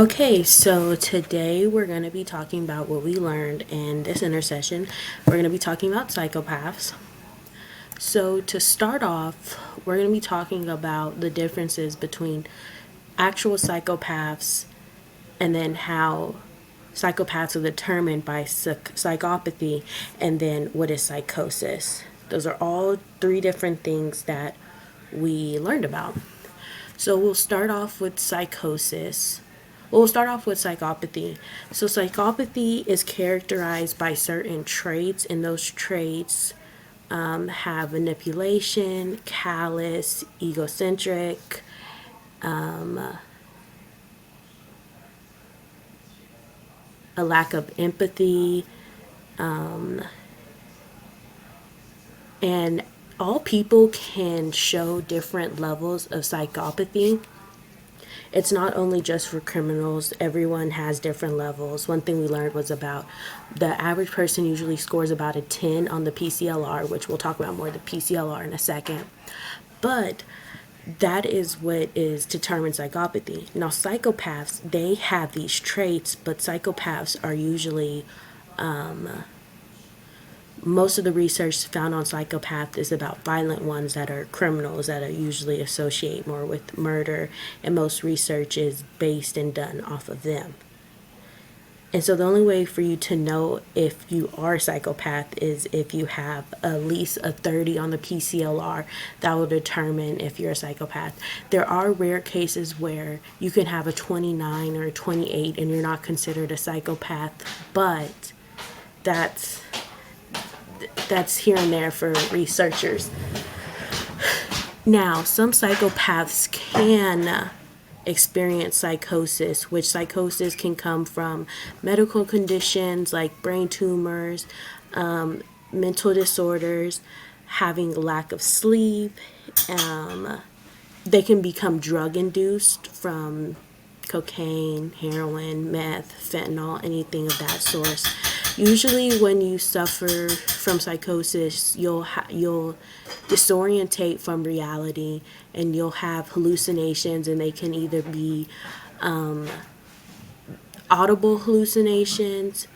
Okay, so today we're going to be talking about what we learned in this intercession. We're going to be talking about psychopaths. So, to start off, we're going to be talking about the differences between actual psychopaths and then how psychopaths are determined by psychopathy, and then what is psychosis. Those are all three different things that we learned about. So, we'll start off with psychosis. We'll start off with psychopathy. So, psychopathy is characterized by certain traits, and those traits have manipulation, callous, egocentric, a lack of empathy, and all people can show different levels of psychopathy. It's not only just for criminals, everyone has different levels. One thing we learned was about the average person usually scores about a 10 on the PCLR, which we'll talk about more the PCLR in a second. But that is what is determined psychopathy. Now, psychopaths, they have these traits, but psychopaths are usually most of the research found on psychopaths is about violent ones that are criminals that are usually associate more with murder, and most research is based and done off of them. And so the only way for you to know if you are a psychopath is if you have at least a 30 on the PCLR. That will determine if you're a psychopath. There are rare cases where you can have a 29 or a 28 and you're not considered a psychopath, but that's here and there for researchers. Now, some psychopaths can experience psychosis, which psychosis can come from medical conditions like brain tumors, mental disorders, having lack of sleep. They can become drug induced from cocaine, heroin, meth, fentanyl, anything of that source. Usually, when you suffer from psychosis, you'll disorientate from reality, and you'll have hallucinations, and they can either be audible hallucinations.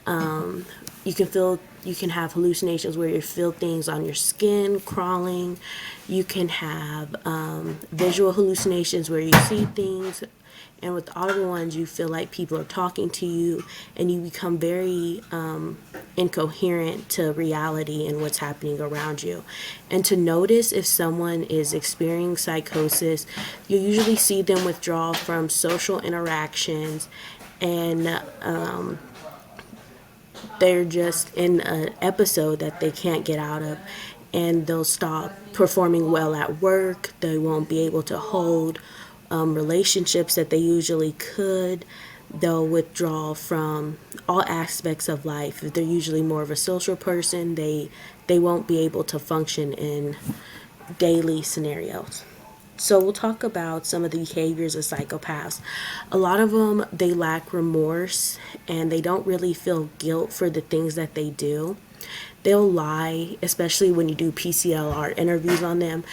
You can have hallucinations where you feel things on your skin crawling. You can have visual hallucinations where you see things. And with the audible ones, you feel like people are talking to you, and you become very incoherent to reality and what's happening around you. And to notice if someone is experiencing psychosis, you usually see them withdraw from social interactions, and they're just in an episode that they can't get out of, and they'll stop performing well at work. They won't be able to hold relationships that they usually could. They'll withdraw from all aspects of life. If they're usually more of a social person, they won't be able to function in daily scenarios. So we'll talk about some of the behaviors of psychopaths. A lot of them, they lack remorse, and they don't really feel guilt for the things that they do. They'll lie, especially when you do PCLR interviews on them.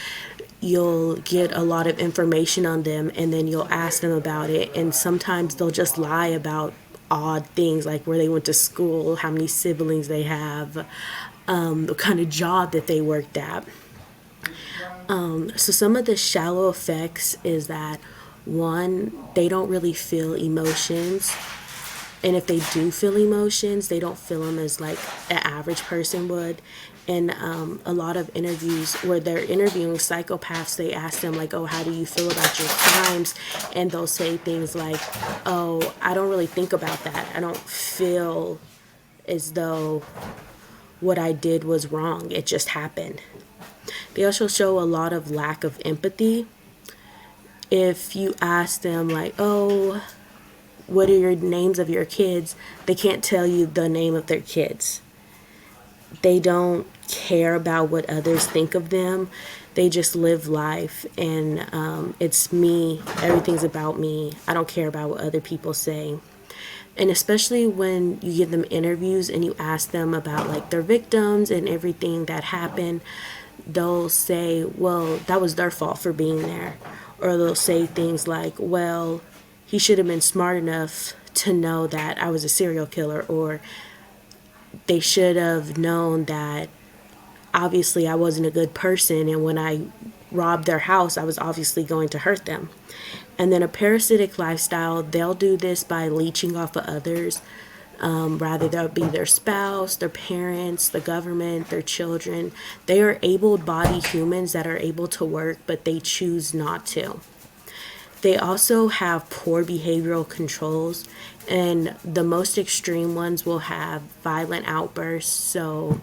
You'll get a lot of information on them, and then you'll ask them about it, and sometimes they'll just lie about odd things like where they went to school, how many siblings they have, the kind of job that they worked at. So some of the shallow effects is that, one, they don't really feel emotions. And if they do feel emotions, they don't feel them as like an average person would. And a lot of interviews where they're interviewing psychopaths, they ask them like, oh, how do you feel about your crimes? And they'll say things like, oh, I don't really think about that. I don't feel as though what I did was wrong. It just happened. They also show a lot of lack of empathy. If you ask them like, oh, what are your names of your kids? They can't tell you the name of their kids. They don't care about what others think of them. They just live life, and it's me. Everything's about me. I don't care about what other people say. And especially when you give them interviews and you ask them about like their victims and everything that happened, they'll say, well, that was their fault for being there. Or they'll say things like, well, he should have been smart enough to know that I was a serial killer, or they should have known that obviously I wasn't a good person, and when I robbed their house, I was obviously going to hurt them. And then a parasitic lifestyle, they'll do this by leeching off of others. Rather, that would be their spouse, their parents, the government, their children. They are able-bodied humans that are able to work, but they choose not to. They also have poor behavioral controls, and the most extreme ones will have violent outbursts. So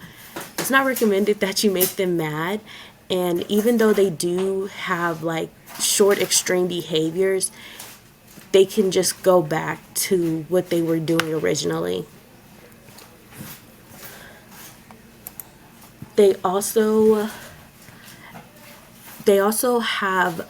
it's not recommended that you make them mad. And even though they do have like short extreme behaviors, they can just go back to what they were doing originally. They also have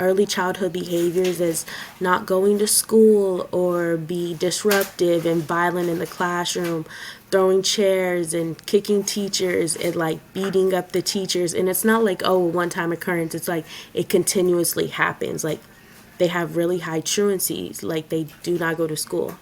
early childhood behaviors as not going to school, or be disruptive and violent in the classroom, throwing chairs and kicking teachers and like beating up the teachers. And it's not like, oh, a one-time occurrence. It's like it continuously happens. Like they have really high truancies, like they do not go to school.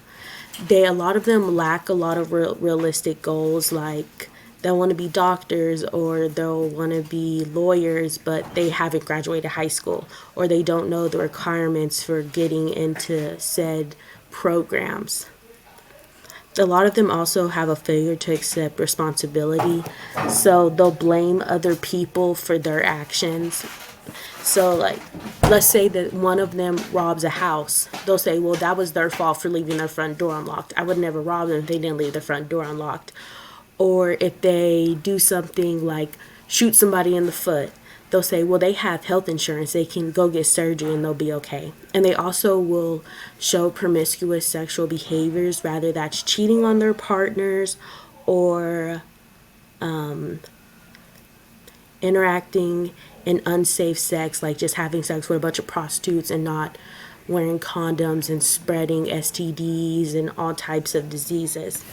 A lot of them lack a lot of realistic goals, like they'll want to be doctors or they'll want to be lawyers, but they haven't graduated high school, or they don't know the requirements for getting into said programs. A lot of them also have a failure to accept responsibility, so they'll blame other people for their actions. So, like, let's say that one of them robs a house. They'll say, well, that was their fault for leaving their front door unlocked. I would never rob them if they didn't leave their front door unlocked. Or if they do something like shoot somebody in the foot, they'll say, well, they have health insurance. They can go get surgery and they'll be okay. And they also will show promiscuous sexual behaviors, rather that's cheating on their partners, or interacting in unsafe sex, like just having sex with a bunch of prostitutes and not wearing condoms and spreading STDs and all types of diseases.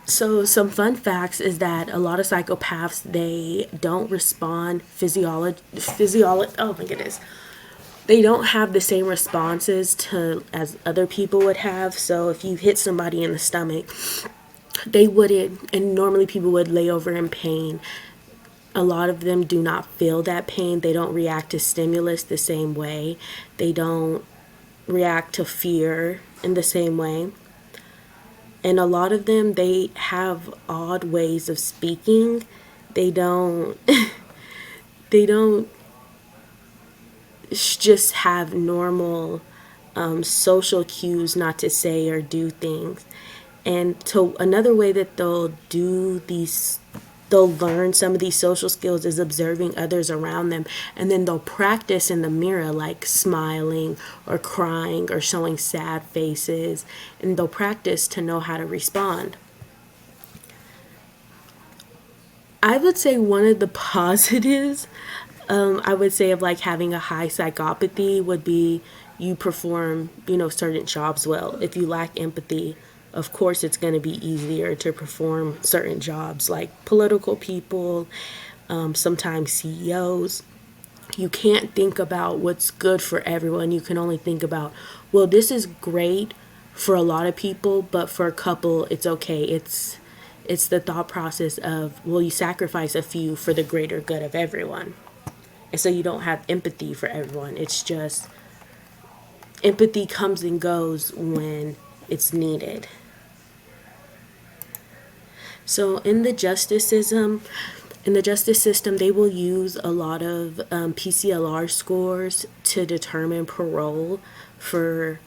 So some fun facts is that a lot of psychopaths, they don't respond oh my goodness. They don't have the same responses to as other people would have. So if you hit somebody in the stomach, they wouldn't, and normally people would lay over in pain. A lot of them do not feel that pain. They don't react to stimulus the same way. They don't react to fear in the same way. And a lot of them, they have odd ways of speaking. They don't they don't just have normal social cues not to say or do things. And to another way that they'll learn some of these social skills is observing others around them, and then they'll practice in the mirror, like smiling or crying or showing sad faces, and they'll practice to know how to respond. I would say one of the positives, I would say, of like having a high psychopathy would be you perform, certain jobs well. If you lack empathy, of course it's going to be easier to perform certain jobs, like political people, sometimes CEOs. You can't think about what's good for everyone. You can only think about, well, this is great for a lot of people, but for a couple, it's okay. It's the thought process of, well, you sacrifice a few for the greater good of everyone. And so you don't have empathy for everyone. It's just empathy comes and goes when it's needed. So in the justice system, they will use a lot of PCLR scores to determine parole for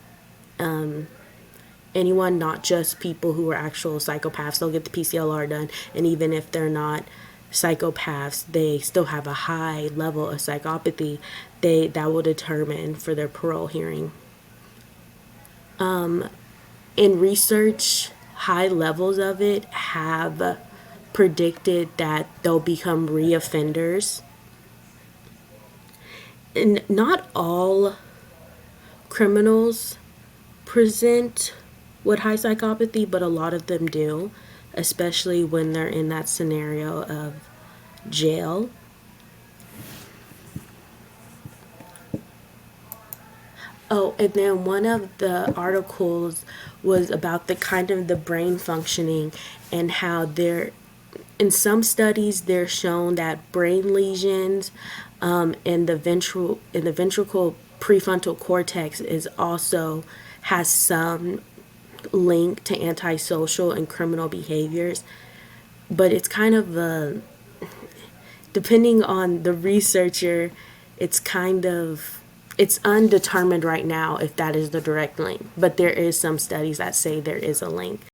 anyone, not just people who are actual psychopaths. They'll get the PCLR done, and even if they're not psychopaths, they still have a high level of psychopathy. That will determine for their parole hearing. In research, high levels of it have predicted that they'll become reoffenders. And not all criminals present with high psychopathy, but a lot of them do, especially when they're in that scenario of jail. Oh, and then one of the articles was about the kind of the brain functioning and how there, in some studies, they're shown that brain lesions in the ventricle prefrontal cortex is also has some link to antisocial and criminal behaviors, but it's kind of a, depending on the researcher, it's kind of, it's undetermined right now if that is the direct link, but there is some studies that say there is a link.